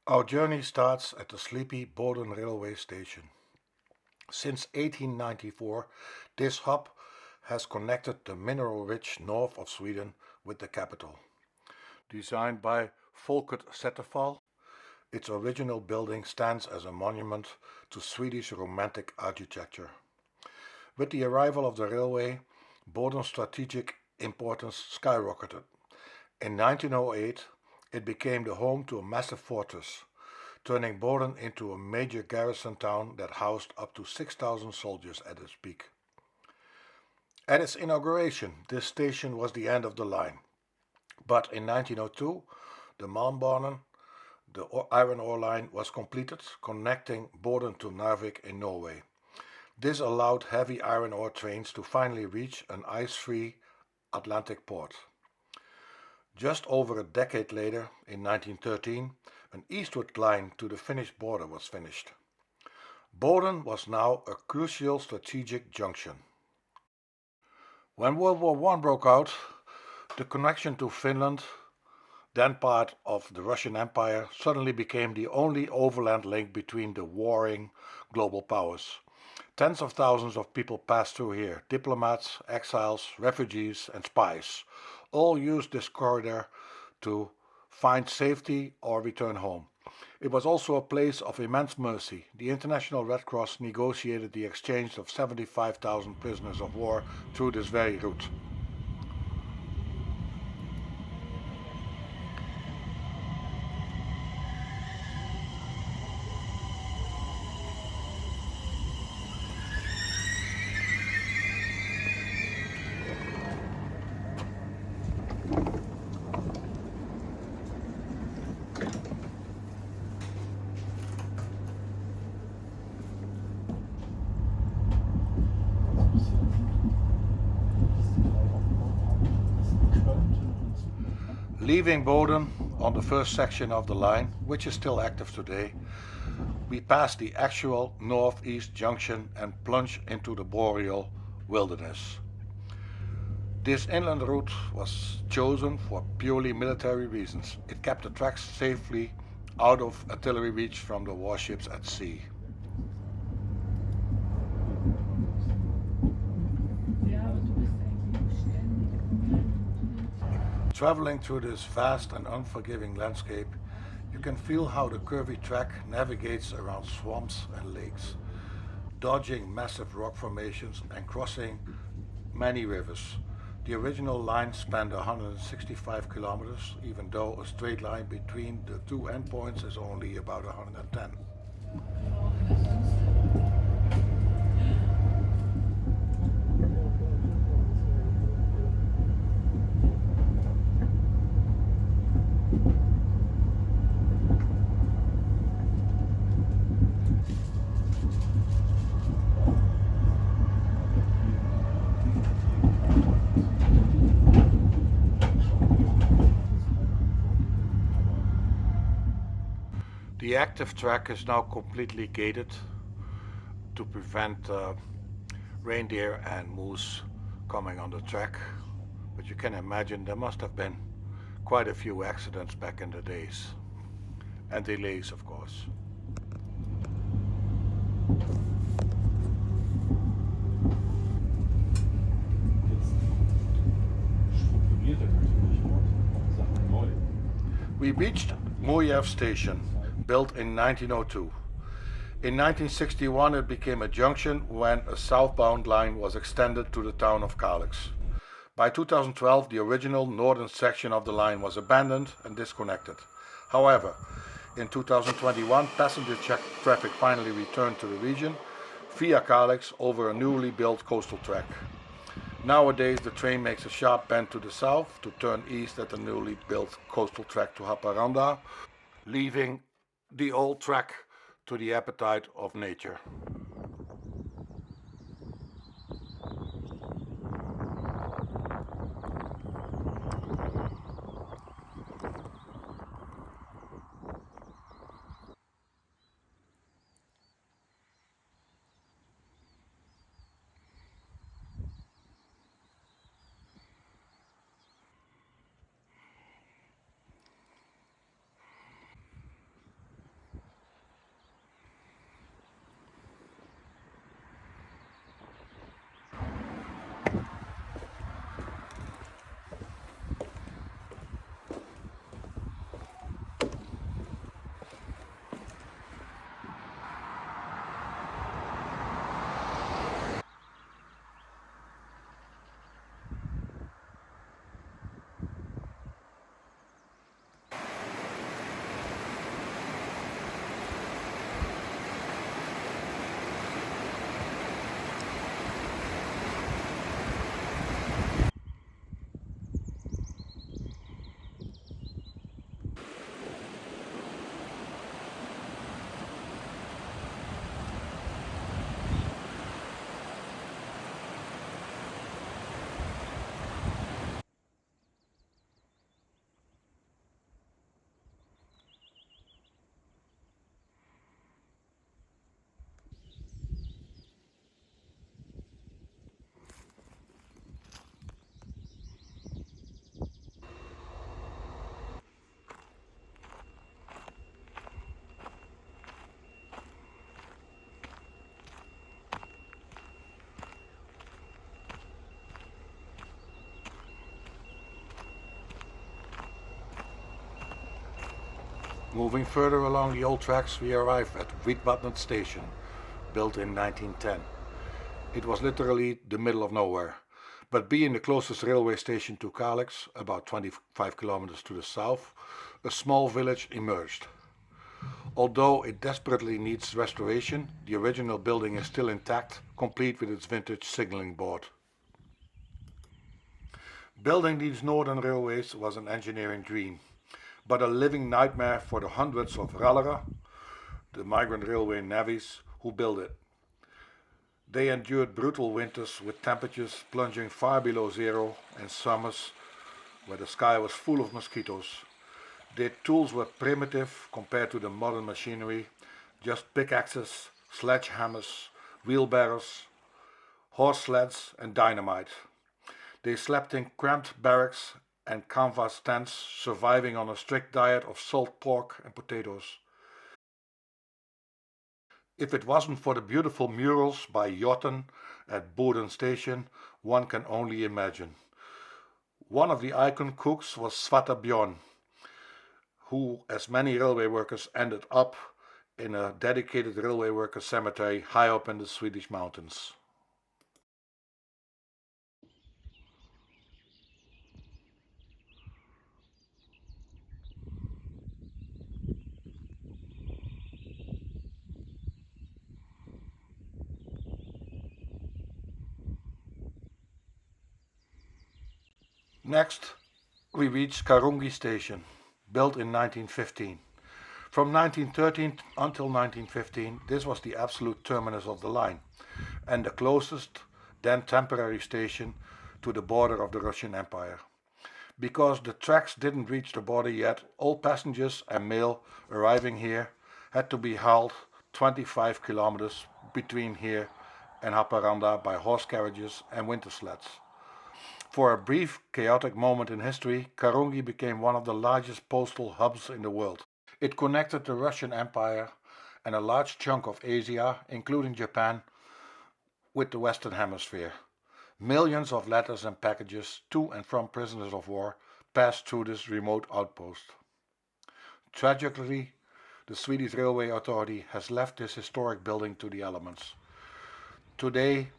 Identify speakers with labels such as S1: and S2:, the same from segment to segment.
S1: Our journey starts at the sleepy Boden railway station. Since 1894, this hub has connected the mineral-rich north of Sweden with the capital. Designed by Volkert Zetterfall, its original building stands as a monument to Swedish Romantic architecture. With the arrival of the railway, Boden's strategic importance skyrocketed. In 1908, it became the home to a massive fortress, turning Boden into a major garrison town that housed up to 6,000 soldiers at its peak. At its inauguration, this station was the end of the line, but in 1902, the Malmbanen, the iron ore line, was completed, connecting Boden to Narvik in Norway. This allowed heavy iron ore trains to finally reach an ice-free Atlantic port. Just over a decade later, in 1913, an eastward line to the Finnish border was finished. Boden was now a crucial strategic junction. When World War I broke out, the connection to Finland, then part of the Russian Empire, suddenly became the only overland link between the warring global powers. Tens of thousands of people passed through here: diplomats, exiles, refugees, and spies. All used this corridor to find safety or return home. It was also a place of immense mercy. The International Red Cross negotiated the exchange of 75,000 prisoners of war through this very route. Leaving Boden on the first section of the line, which is still active today, we pass the actual northeast junction and plunge into the boreal wilderness. This inland route was chosen for purely military reasons. It kept the tracks safely out of artillery reach from the warships at sea. Traveling through this vast and unforgiving landscape, you can feel how the curvy track navigates around swamps and lakes, dodging massive rock formations and crossing many rivers. The original line spanned 165 kilometers, even though a straight line between the two endpoints is only about 110. The active track is now completely gated to prevent reindeer and moose coming on the track. But you can imagine there must have been quite a few accidents back in the days. And delays, of course. We reached Mojev Station, built in 1902. In 1961 it became a junction when a southbound line was extended to the town of Kalix. By 2012 the original northern section of the line was abandoned and disconnected. However, in 2021 passenger traffic finally returned to the region via Kalix over a newly built coastal track. Nowadays the train makes a sharp bend to the south to turn east at the newly built coastal track to Haparanda, leaving the old track to the appetite of nature. Moving further along the old tracks, we arrive at Wietbadnet Station, built in 1910. It was literally the middle of nowhere, but being the closest railway station to Kalix, about 25 kilometers to the south, a small village emerged. Although it desperately needs restoration, the original building is still intact, complete with its vintage signaling board. Building these northern railways was an engineering dream, but a living nightmare for the hundreds of Rallera, the migrant railway navvies, who built it. They endured brutal winters with temperatures plunging far below zero and summers where the sky was full of mosquitoes. Their tools were primitive compared to the modern machinery, just pickaxes, sledgehammers, wheelbarrows, horse sleds, and dynamite. They slept in cramped barracks and canvas tents, surviving on a strict diet of salt pork and potatoes. If it wasn't for the beautiful murals by Jotten at Boden Station, one can only imagine. One of the icon cooks was Svata Bjorn, who, as many railway workers, ended up in a dedicated railway worker cemetery high up in the Swedish mountains. Next, we reached Karungi Station, built in 1915. From 1913 until 1915, this was the absolute terminus of the line and the closest, then temporary station to the border of the Russian Empire. Because the tracks didn't reach the border yet, all passengers and mail arriving here had to be hauled 25 kilometers between here and Haparanda by horse carriages and winter sleds. For a brief, chaotic moment in history, Karungi became one of the largest postal hubs in the world. It connected the Russian Empire and a large chunk of Asia, including Japan, with the Western Hemisphere. Millions of letters and packages to and from prisoners of war passed through this remote outpost. Tragically, the Swedish Railway Authority has left this historic building to the elements. Today,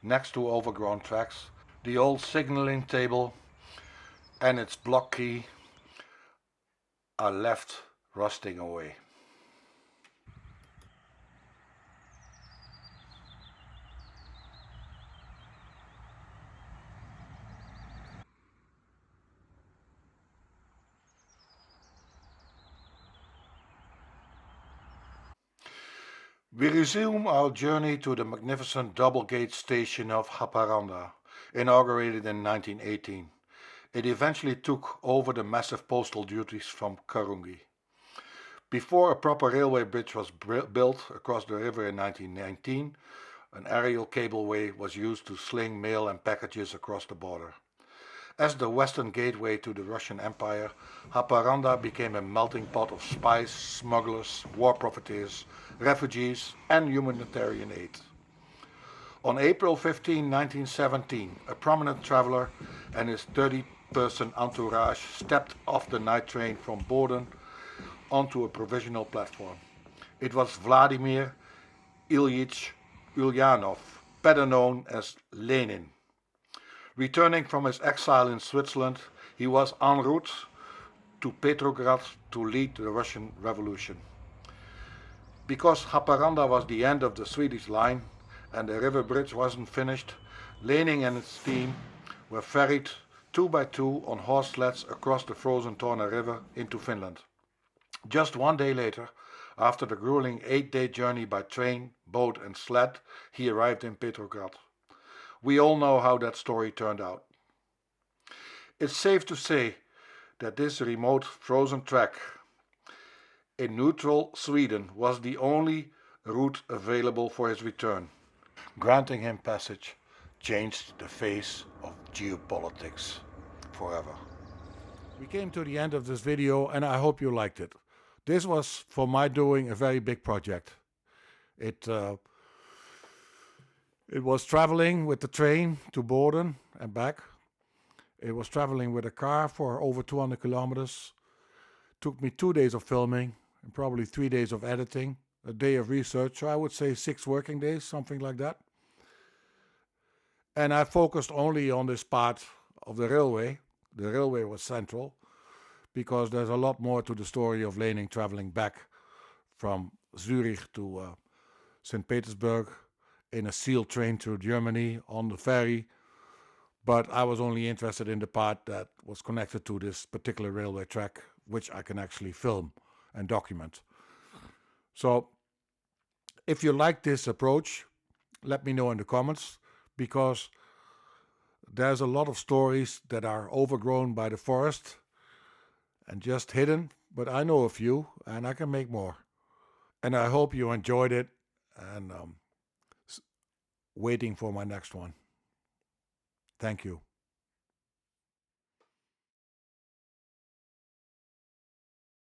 S1: next to overgrown tracks, the old signaling table and its block key are left rusting away. We resume our journey to the magnificent double gauge station of Haparanda, inaugurated in 1918. It eventually took over the massive postal duties from Karungi. Before a proper railway bridge was built across the river in 1919, an aerial cableway was used to sling mail and packages across the border. As the western gateway to the Russian Empire, Haparanda became a melting pot of spies, smugglers, war profiteers, refugees, and humanitarian aid. On April 15, 1917, a prominent traveler and his 30-person entourage stepped off the night train from Boden onto a provisional platform. It was Vladimir Ilyich Ulyanov, better known as Lenin. Returning from his exile in Switzerland, he was en route to Petrograd to lead the Russian Revolution. Because Haparanda was the end of the Swedish line and the river bridge wasn't finished, Lenin and his team were ferried two by two on horse sleds across the frozen Torne River into Finland. Just one day later, after the grueling 8-day journey by train, boat, and sled, he arrived in Petrograd. We all know how that story turned out. It's safe to say that this remote frozen track in neutral Sweden was the only route available for his return. Granting him passage changed the face of geopolitics forever. We came to the end of this video and I hope you liked it. This was, for my doing, a very big project. It was traveling with the train to Boden and back. It was traveling with a car for over 200 kilometers. Took me 2 days of filming, and probably 3 days of editing, a day of research. So I would say 6 working days, something like that. And I focused only on this part of the railway. The railway was central because there's a lot more to the story of Lenin traveling back from Zurich to St. Petersburg in a sealed train through Germany on the ferry. But I was only interested in the part that was connected to this particular railway track, which I can actually film and document. So if you like this approach, let me know in the comments, because there's a lot of stories that are overgrown by the forest and just hidden, but I know a few and I can make more. And I hope you enjoyed it, and waiting for my next one. Thank you.